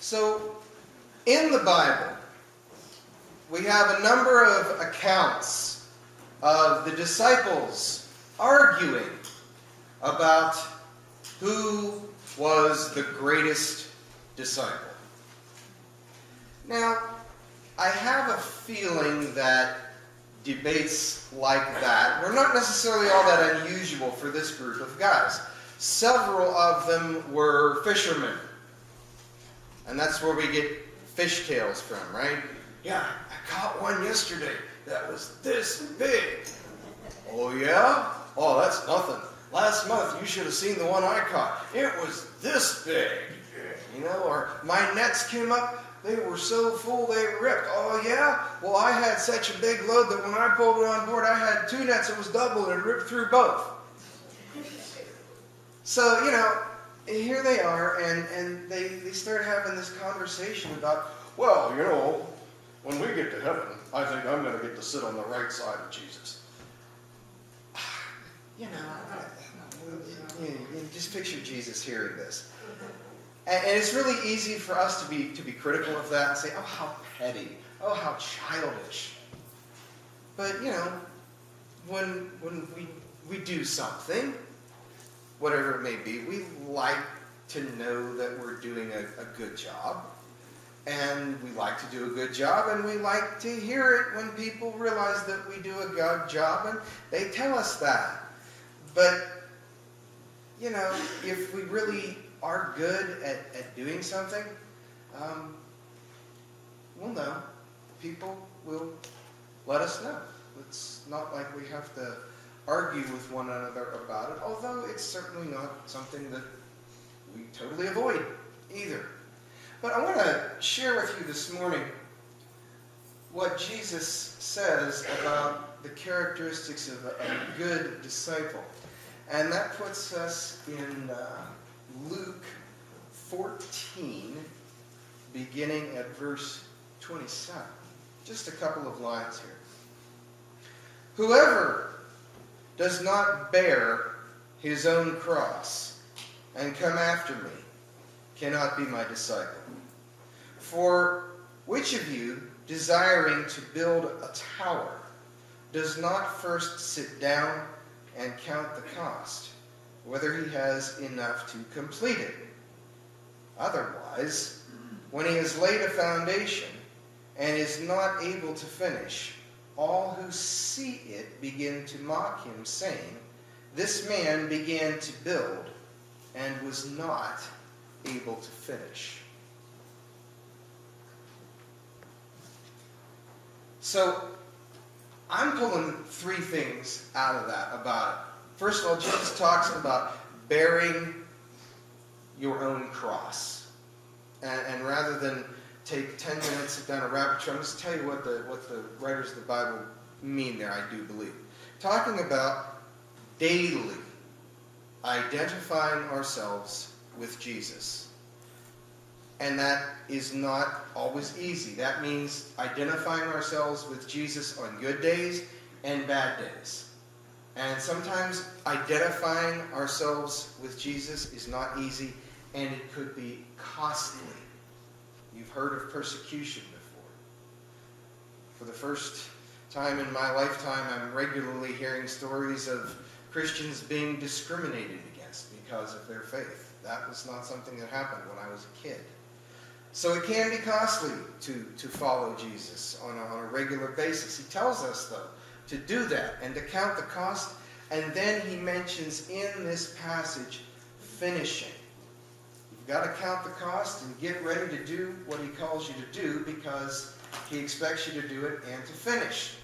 So, in the Bible, we have a number of accounts of the disciples arguing about who was the greatest disciple. Now, I have a feeling that debates like that were not necessarily all that unusual for this group of guys. Several of them were fishermen. And that's where we get fish tales from, right? Yeah, I caught one yesterday that was this big. Oh, yeah? Oh, that's nothing. Last month, you should have seen the one I caught. It was this big. You know, or my nets came up, they were so full they ripped. Oh, yeah? Well, I had such a big load that when I pulled it on board, I had 2 nets. It was double and it ripped through both. So, you know, here they are, and they start having this conversation about, well, you know, when we get to heaven, I think I'm going to get to sit on the right side of Jesus. You know, you just picture Jesus hearing this. And it's really easy for us to be critical of that and say, oh, how petty. Oh, how childish. But, you know, when we do something, whatever it may be, we like to know that we're doing a good job. And we like to do a good job, and we like to hear it when people realize that we do a good job, and they tell us that. But, you know, if we really are good at doing something, we'll know. People will let us know. It's not like we have to argue with one another about it, although it's certainly not something that we totally avoid either. But I want to share with you this morning what Jesus says about the characteristics of a good disciple. And that puts us in Luke 14, beginning at verse 27. Just a couple of lines here. Whoever does not bear his own cross and come after me cannot be my disciple. For which of you, desiring to build a tower, does not first sit down and count the cost, whether he has enough to complete it? Otherwise, when he has laid a foundation and is not able to finish, all who see it begin to mock him, saying, this man began to build and was not able to finish. So, I'm pulling 3 things out of that about it. First of all, Jesus talks about bearing your own cross. And rather than take 10 minutes, sit down a rabbit trail, I'm just tell you what the writers of the Bible mean there, I do believe. Talking about daily identifying ourselves with Jesus. And that is not always easy. That means identifying ourselves with Jesus on good days and bad days. And sometimes identifying ourselves with Jesus is not easy, and it could be costly. You've heard of persecution before. For the first time in my lifetime, I'm regularly hearing stories of Christians being discriminated against because of their faith. That was not something that happened when I was a kid. So it can be costly to follow Jesus on a regular basis. He tells us, though, to do that and to count the cost. And then he mentions in this passage finishing. You've got to count the cost and get ready to do what he calls you to do, because he expects you to do it and to finish.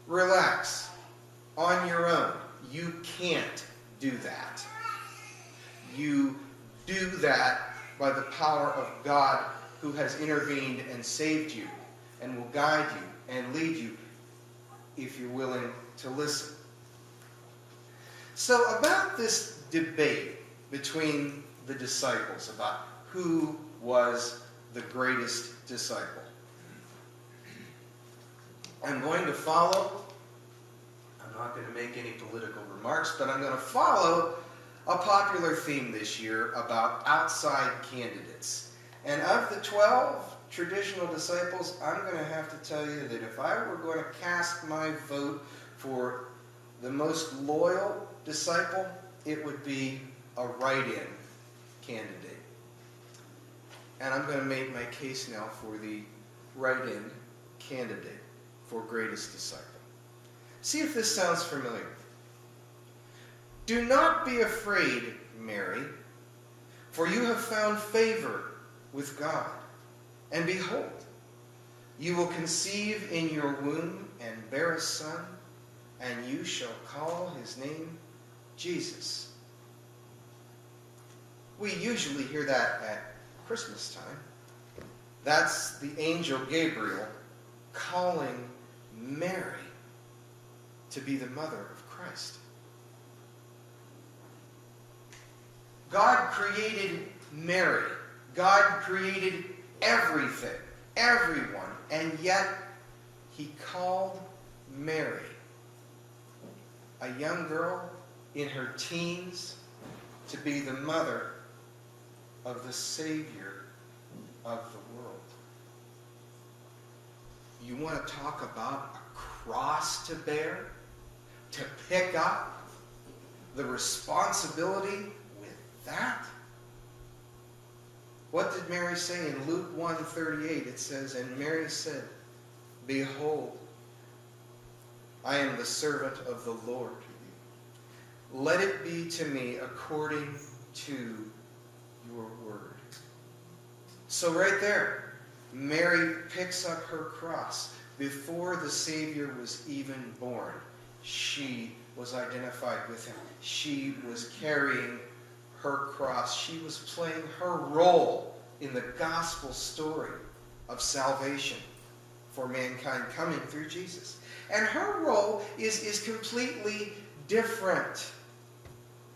Relax. On your own. You can't do that. You do that by the power of God, who has intervened and saved you and will guide you and lead you if you're willing to listen. So about this debate between the disciples about who was the greatest disciple, I'm going to follow, I'm not going to make any political remarks, but I'm going to follow a popular theme this year about outside candidates. And of the 12 traditional disciples, I'm going to have to tell you that if I were going to cast my vote for the most loyal disciple, it would be a write-in candidate. And I'm going to make my case now for the write-in candidate for greatest disciple. See if this sounds familiar. Do not be afraid, Mary, for you have found favor with God. And behold, you will conceive in your womb and bear a son, and you shall call his name Jesus. We usually hear that at Christmas time. That's the angel Gabriel calling Mary to be the mother of Christ. God created Mary. God created everything, everyone, and yet he called Mary, a young girl in her teens, to be the mother of the Savior of the world. You want to talk about a cross to bear, to pick up the responsibility with that? What did Mary say in Luke 1:38? It says, "And Mary said, Behold, I am the servant of the Lord. Let it be to me according to your word." So right there, Mary picks up her cross. Before the Savior was even born, she was identified with him. She was carrying her cross. She was playing her role in the gospel story of salvation for mankind coming through Jesus. And her role is completely different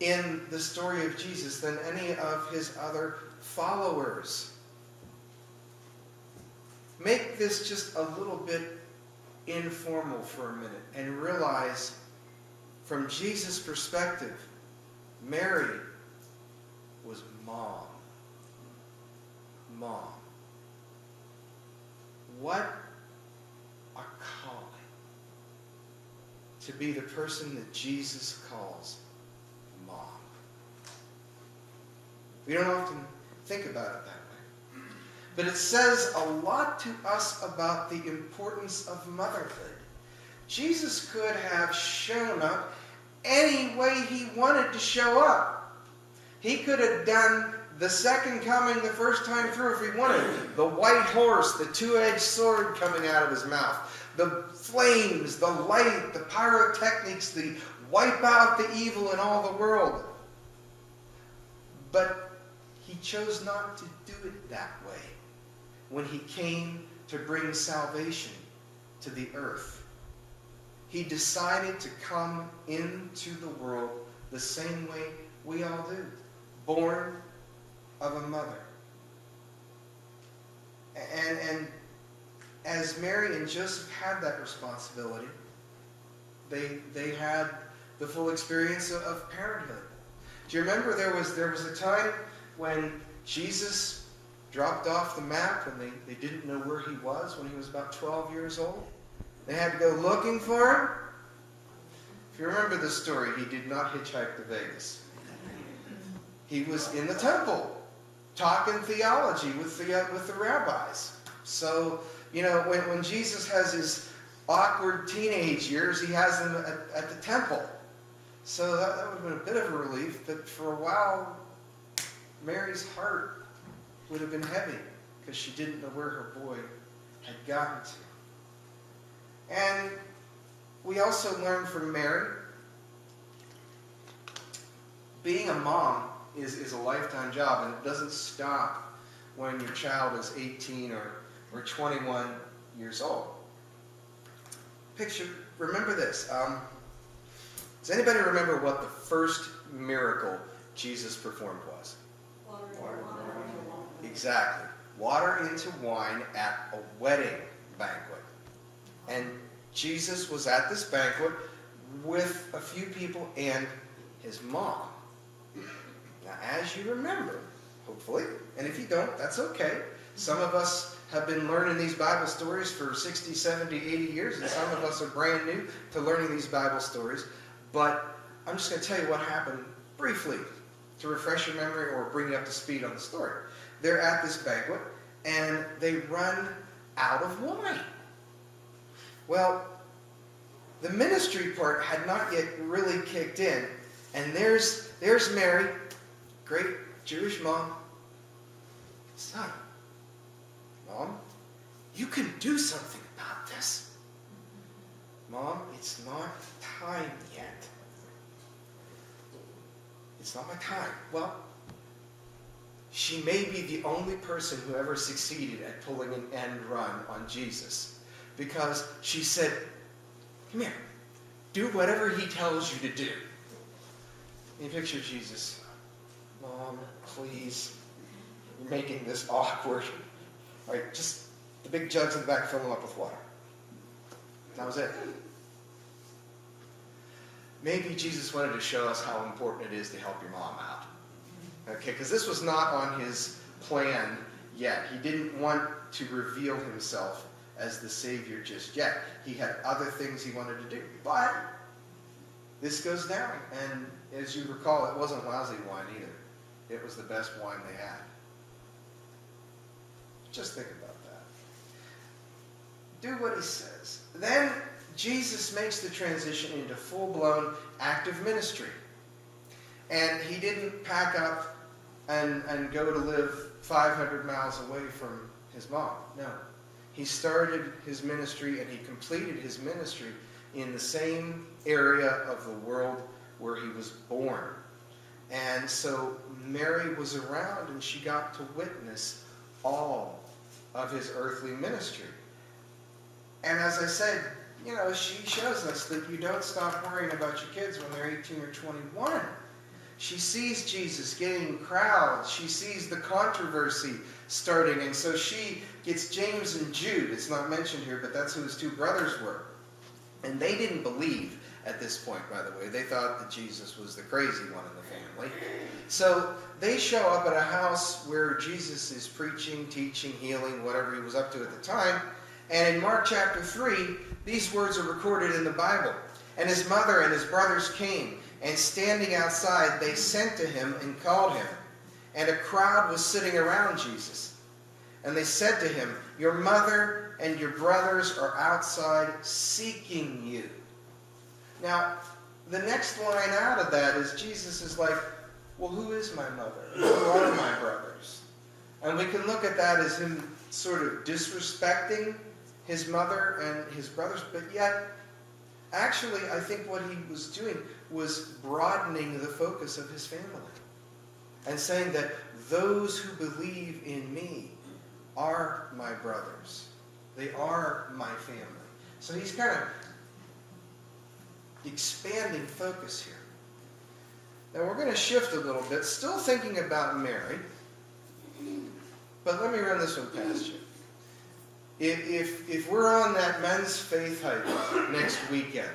in the story of Jesus than any of his other followers. Make this just a little bit informal for a minute and realize from Jesus' perspective, Mary was mom. Mom. What a calling to be the person that Jesus calls mom. We don't often think about it that way. But it says a lot to us about the importance of motherhood. Jesus could have shown up any way he wanted to show up. He could have done the second coming the first time through if he wanted. The white horse, the two-edged sword coming out of his mouth, the flames, the light, the pyrotechnics, the wipe out the evil in all the world. But he chose not to do it that way when he came to bring salvation to the earth. He decided to come into the world the same way we all do. Born of a mother. And as Mary and Joseph had that responsibility, they had the full experience of parenthood. Do you remember there was a time when Jesus dropped off the map and they didn't know where he was when he was about 12 years old? They had to go looking for him. If you remember the story, he did not hitchhike to Vegas. He was in the temple, talking theology with the rabbis. So, when Jesus has his awkward teenage years, he has them at the temple. So that would have been a bit of a relief, but for a while, Mary's heart would have been heavy because she didn't know where her boy had gotten to. And we also learn from Mary, being a mom is a lifetime job, and it doesn't stop when your child is 18 or 21 years old. Remember this. Does anybody remember what the first miracle Jesus performed was? Water. Exactly. Water into wine at a wedding banquet. And Jesus was at this banquet with a few people and his mom. Now, as you remember, hopefully, and if you don't, that's okay. Some of us have been learning these Bible stories for 60, 70, 80 years, and some of us are brand new to learning these Bible stories. But I'm just going to tell you what happened briefly to refresh your memory or bring you up to speed on the story. They're at this banquet, and they run out of wine. Well, the ministry part had not yet really kicked in, and there's Mary, great Jewish mom. Son, Mom, you can do something about this. Mom, it's not time yet. It's not my time. Well, she may be the only person who ever succeeded at pulling an end run on Jesus, because she said, come here, do whatever he tells you to do. And you picture Jesus. Mom, please, you're making this awkward. All right, just the big jugs in the back, fill them up with water. That was it. Maybe Jesus wanted to show us how important it is to help your mom out. Okay, because this was not on his plan yet. He didn't want to reveal himself as the Savior just yet. He had other things he wanted to do. But this goes down. And as you recall, it wasn't lousy wine either. It was the best wine they had. Just think about that. Do what he says. Then Jesus makes the transition into full-blown active ministry. And he didn't pack up and go to live 500 miles away from his mom. No. He started his ministry and he completed his ministry in the same area of the world where he was born. And so Mary was around and she got to witness all of his earthly ministry. And as I said, she shows us that you don't stop worrying about your kids when they're 18 or 21. She sees Jesus getting crowds. She sees the controversy starting. And so she gets James and Jude. It's not mentioned here, but that's who his two brothers were. And they didn't believe at this point, by the way. They thought that Jesus was the crazy one in the family. So they show up at a house where Jesus is preaching, teaching, healing, whatever he was up to at the time. And in Mark chapter 3, these words are recorded in the Bible. And his mother and his brothers came, and standing outside, they sent to him and called him. And a crowd was sitting around Jesus. And they said to him, your mother and your brothers are outside seeking you. Now, the next line out of that is Jesus is like, well, who is my mother? Who are my brothers? And we can look at that as him sort of disrespecting his mother and his brothers, but yet, actually, I think what he was doing was broadening the focus of his family and saying that those who believe in me are my brothers. They are my family. So he's kind of expanding focus here. Now we're going to shift a little bit, still thinking about Mary, but let me run this one past you. If we're on that men's faith hike next weekend,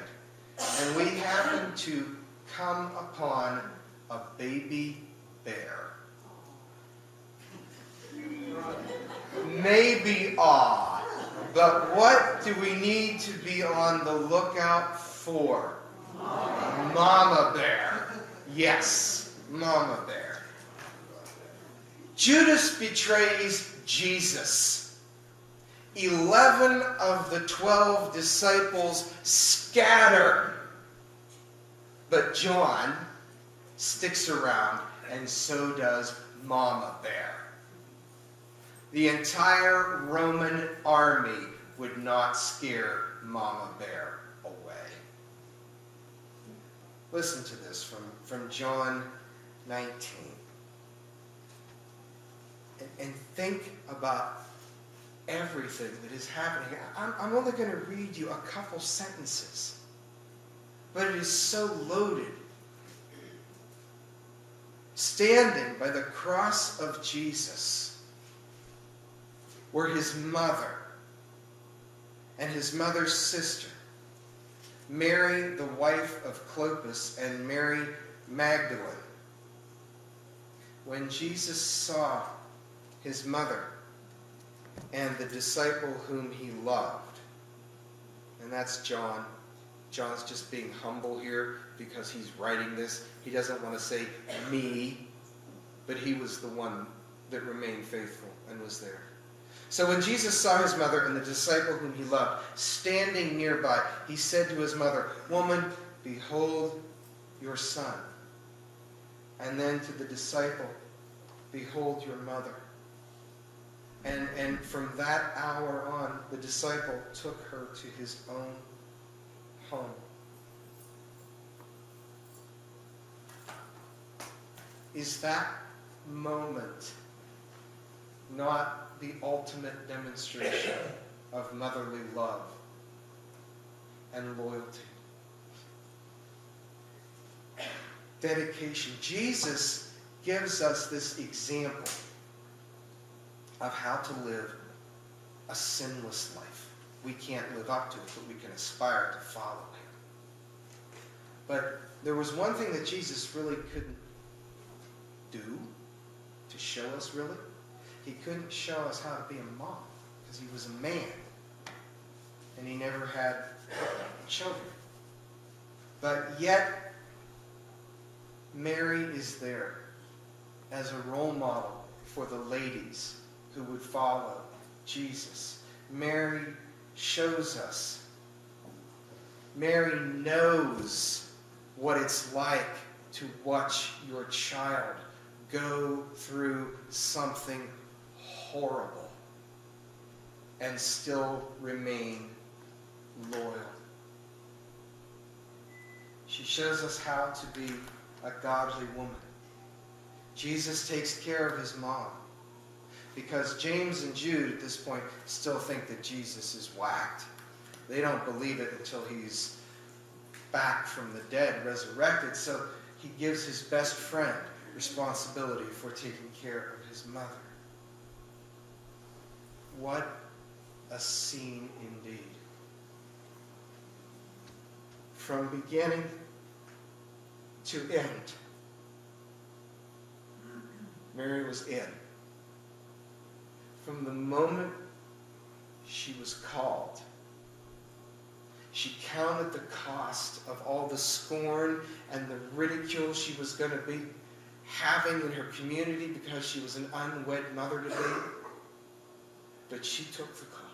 and we happen to come upon a baby bear, maybe odd, but what do we need to be on the lookout for? Mama bear. Yes, Mama bear. Judas betrays Jesus. 11 of the 12 disciples scatter. But John sticks around, and so does Mama bear. The entire Roman army would not scare Mama bear away. Listen to this from John 19. And think about everything that is happening. I'm only going to read you a couple sentences, but it is so loaded. Standing by the cross of Jesus were his mother and his mother's sister, Mary, the wife of Clopas, and Mary Magdalene. when Jesus saw his mother and the disciple whom he loved, and that's John. John's just being humble here because he's writing this. He doesn't want to say me, but he was the one that remained faithful and was there. So when Jesus saw his mother and the disciple whom he loved standing nearby, he said to his mother, "Woman, behold your son." And then to the disciple, "Behold your mother." And from that hour on, the disciple took her to his own home. Is that moment not the ultimate demonstration of motherly love and loyalty? Dedication. Jesus gives us this example of how to live a sinless life. We can't live up to it, but we can aspire to follow him. But there was one thing that Jesus really couldn't do to show us, really. He couldn't show us how to be a mom because he was a man and he never had children. But yet, Mary is there as a role model for the ladies who would follow Jesus. Mary shows us. Mary knows what it's like to watch your child go through something horrible and still remain loyal. She shows us how to be a godly woman. Jesus takes care of his mom because James and Jude at this point still think that Jesus is whacked. They don't believe it until he's back from the dead, resurrected. So he gives his best friend responsibility for taking care of his mother. What a scene indeed. From beginning to end, Mary was in. From the moment she was called, she counted the cost of all the scorn and the ridicule she was going to be having in her community because she was an unwed mother to be. But she took the call.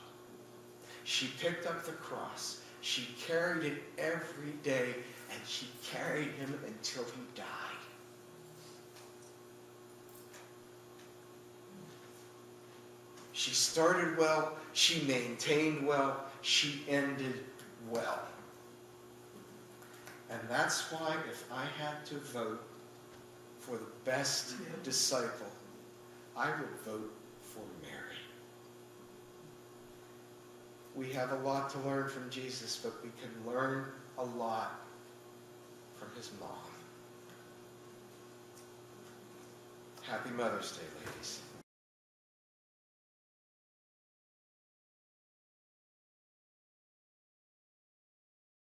She picked up the cross. She carried it every day, and she carried him until he died. She started well, she maintained well, she ended well. And that's why if I had to vote for the best disciple, I would vote for Mary. We have a lot to learn from Jesus, but we can learn a lot from his mom. Happy Mother's Day, ladies.